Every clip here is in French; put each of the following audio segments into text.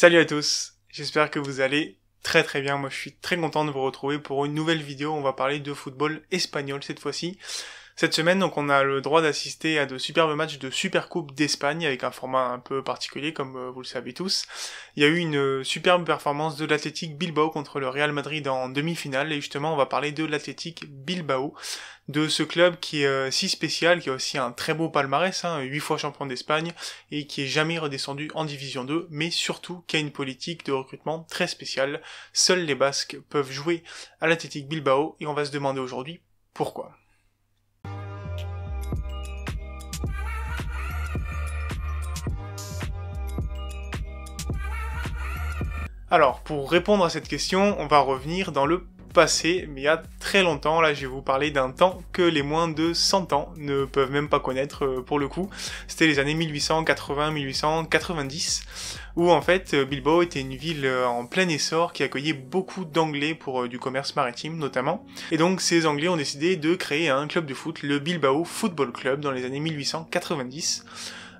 Salut à tous, j'espère que vous allez très bien. Moi je suis très content de vous retrouver pour une nouvelle vidéo. On va parler de football espagnol cette fois-ci. Cette semaine, donc, on a le droit d'assister à de superbes matchs de Supercoupe d'Espagne avec un format un peu particulier, comme vous le savez tous. Il y a eu une superbe performance de l'Athletic Bilbao contre le Real Madrid en demi-finale, et justement, on va parler de l'Athletic Bilbao, de ce club qui est si spécial, qui a aussi un très beau palmarès, 8 fois champion d'Espagne, et qui est jamais redescendu en Division 2, mais surtout qui a une politique de recrutement très spéciale. Seuls les Basques peuvent jouer à l'Athletic Bilbao, et on va se demander aujourd'hui pourquoi. Alors, pour répondre à cette question, on va revenir dans le passé, mais il y a très longtemps. Là, je vais vous parler d'un temps que les moins de 100 ans ne peuvent même pas connaître pour le coup. C'était les années 1880-1890, où en fait, Bilbao était une ville en plein essor qui accueillait beaucoup d'Anglais pour du commerce maritime notamment. Et donc, ces Anglais ont décidé de créer un club de foot, le Bilbao Football Club, dans les années 1890.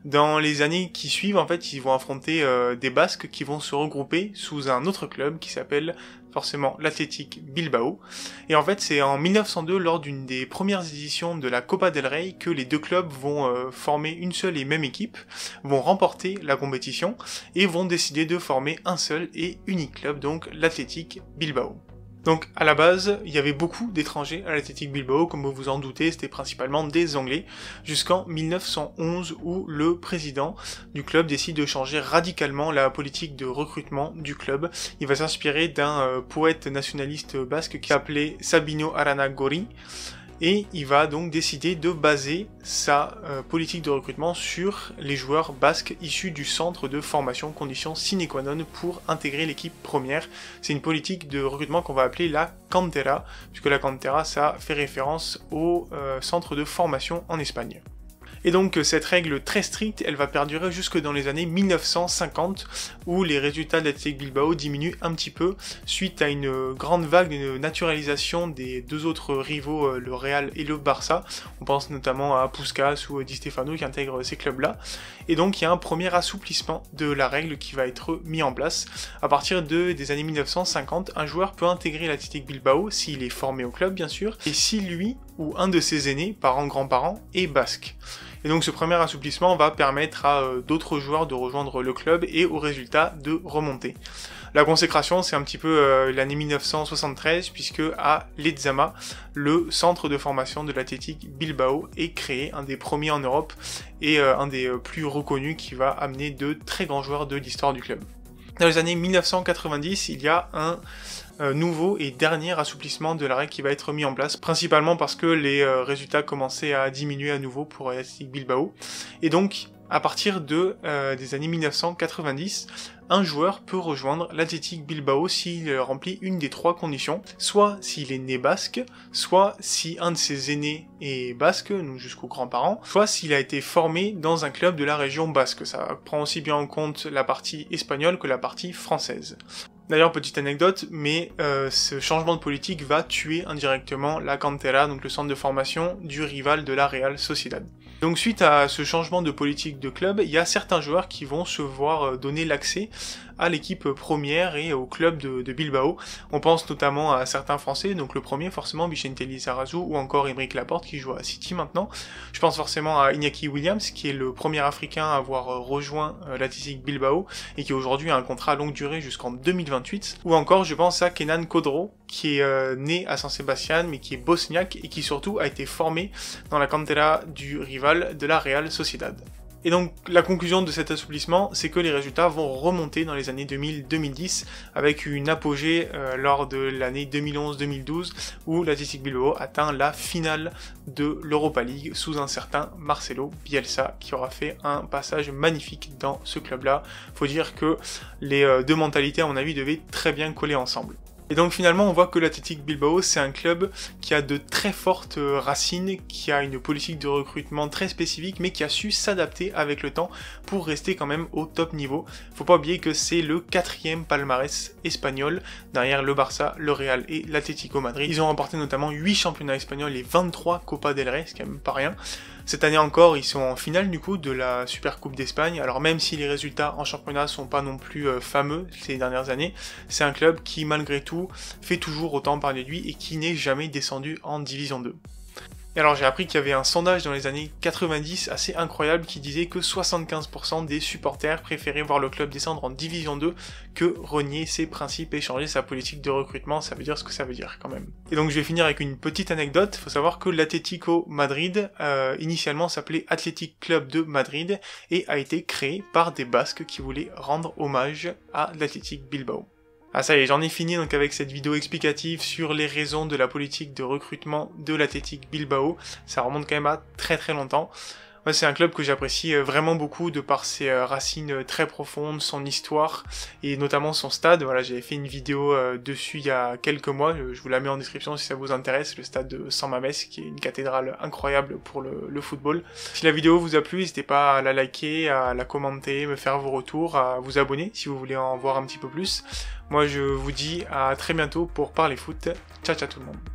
Dans les années qui suivent, en fait, ils vont affronter des Basques qui vont se regrouper sous un autre club qui s'appelle forcément l'Athletic Bilbao. Et en fait, c'est en 1902, lors d'une des premières éditions de la Copa del Rey, que les deux clubs vont former une seule et même équipe, vont remporter la compétition et vont décider de former un seul et unique club, donc l'Athletic Bilbao. Donc à la base, il y avait beaucoup d'étrangers à l'Athletic Bilbao, comme vous vous en doutez, c'était principalement des Anglais, jusqu'en 1911 où le président du club décide de changer radicalement la politique de recrutement du club. Il va s'inspirer d'un poète nationaliste basque qui s'appelait Sabino Arana Gori, et il va donc décider de baser sa politique de recrutement sur les joueurs basques issus du centre de formation, condition sine qua non pour intégrer l'équipe première. C'est une politique de recrutement qu'on va appeler la cantera, puisque la cantera, ça fait référence au centre de formation en Espagne. Et donc cette règle très stricte, elle va perdurer jusque dans les années 1950, où les résultats de l'Athletic Bilbao diminuent un petit peu, suite à une grande vague de naturalisation des deux autres rivaux, le Real et le Barça. On pense notamment à Puskás ou Di Stefano qui intègrent ces clubs-là. Et donc il y a un premier assouplissement de la règle qui va être mis en place. À partir des années 1950, un joueur peut intégrer l'Athletic Bilbao s'il est formé au club bien sûr, et si lui ou un de ses aînés, parents, grands-parents, est basque. Et donc ce premier assouplissement va permettre à d'autres joueurs de rejoindre le club et au résultat de remonter. La consécration, c'est un petit peu l'année 1973, puisque à Lezama, le centre de formation de l'Athletic Bilbao est créé, un des premiers en Europe et un des plus reconnus qui va amener de très grands joueurs de l'histoire du club. Dans les années 1990, il y a un nouveau et dernier assouplissement de la règle qui va être mis en place, principalement parce que les résultats commençaient à diminuer à nouveau pour l'Athletic Bilbao. Et donc, à partir des années 1990, un joueur peut rejoindre l'Athletic Bilbao s'il remplit une des trois conditions, soit s'il est né basque, soit si un de ses aînés est basque, donc jusqu'aux grands-parents, soit s'il a été formé dans un club de la région basque. Ça prend aussi bien en compte la partie espagnole que la partie française. D'ailleurs, petite anecdote, mais ce changement de politique va tuer indirectement la cantera, donc le centre de formation du rival de la Real Sociedad. Donc suite à ce changement de politique de club, il y a certains joueurs qui vont se voir donner l'accès à l'équipe première et au club de Bilbao. On pense notamment à certains Français, donc le premier forcément Vicente Lizarazu ou encore Aymeric Laporte qui joue à City maintenant. Je pense forcément à Iñaki Williams qui est le premier Africain à avoir rejoint l'Athletic Bilbao et qui aujourd'hui a un contrat à longue durée jusqu'en 2028. Ou encore je pense à Kenan Kodro qui est né à San Sebastián mais qui est bosniaque et qui surtout a été formé dans la cantera du rival de la Real Sociedad. Et donc la conclusion de cet assouplissement, c'est que les résultats vont remonter dans les années 2000-2010 avec une apogée lors de l'année 2011-2012 où l'Athletic Bilbao atteint la finale de l'Europa League sous un certain Marcelo Bielsa qui aura fait un passage magnifique dans ce club-là. Faut dire que les deux mentalités à mon avis devaient très bien coller ensemble. Et donc finalement on voit que l'Athletic Bilbao c'est un club qui a de très fortes racines, qui a une politique de recrutement très spécifique mais qui a su s'adapter avec le temps pour rester quand même au top niveau. Faut pas oublier que c'est le 4e palmarès espagnol derrière le Barça, le Real et l'Atlético Madrid. Ils ont remporté notamment 8 championnats espagnols et 23 Copa del Rey, c'est quand même pas rien. Cette année encore, ils sont en finale du coup de la Super Coupe d'Espagne. Alors même si les résultats en championnat sont pas non plus fameux ces dernières années, c'est un club qui malgré tout fait toujours autant parler de lui et qui n'est jamais descendu en Division 2. Et alors j'ai appris qu'il y avait un sondage dans les années 90 assez incroyable qui disait que 75% des supporters préféraient voir le club descendre en Division 2 que renier ses principes et changer sa politique de recrutement. Ça veut dire ce que ça veut dire quand même. Et donc je vais finir avec une petite anecdote. Il faut savoir que l'Atlético Madrid initialement s'appelait Athletic Club de Madrid et a été créé par des Basques qui voulaient rendre hommage à l'Athletic Bilbao. Ah ça y est, j'en ai fini donc avec cette vidéo explicative sur les raisons de la politique de recrutement de l'Athletic Bilbao. Ça remonte quand même à très très longtemps. Moi, c'est un club que j'apprécie vraiment beaucoup de par ses racines très profondes, son histoire et notamment son stade. Voilà, j'avais fait une vidéo dessus il y a quelques mois, je vous la mets en description si ça vous intéresse, le stade de San Mamés qui est une cathédrale incroyable pour le football. Si la vidéo vous a plu, n'hésitez pas à la liker, à la commenter, me faire vos retours, à vous abonner si vous voulez en voir un petit peu plus. Moi je vous dis à très bientôt pour parler foot. Ciao ciao tout le monde.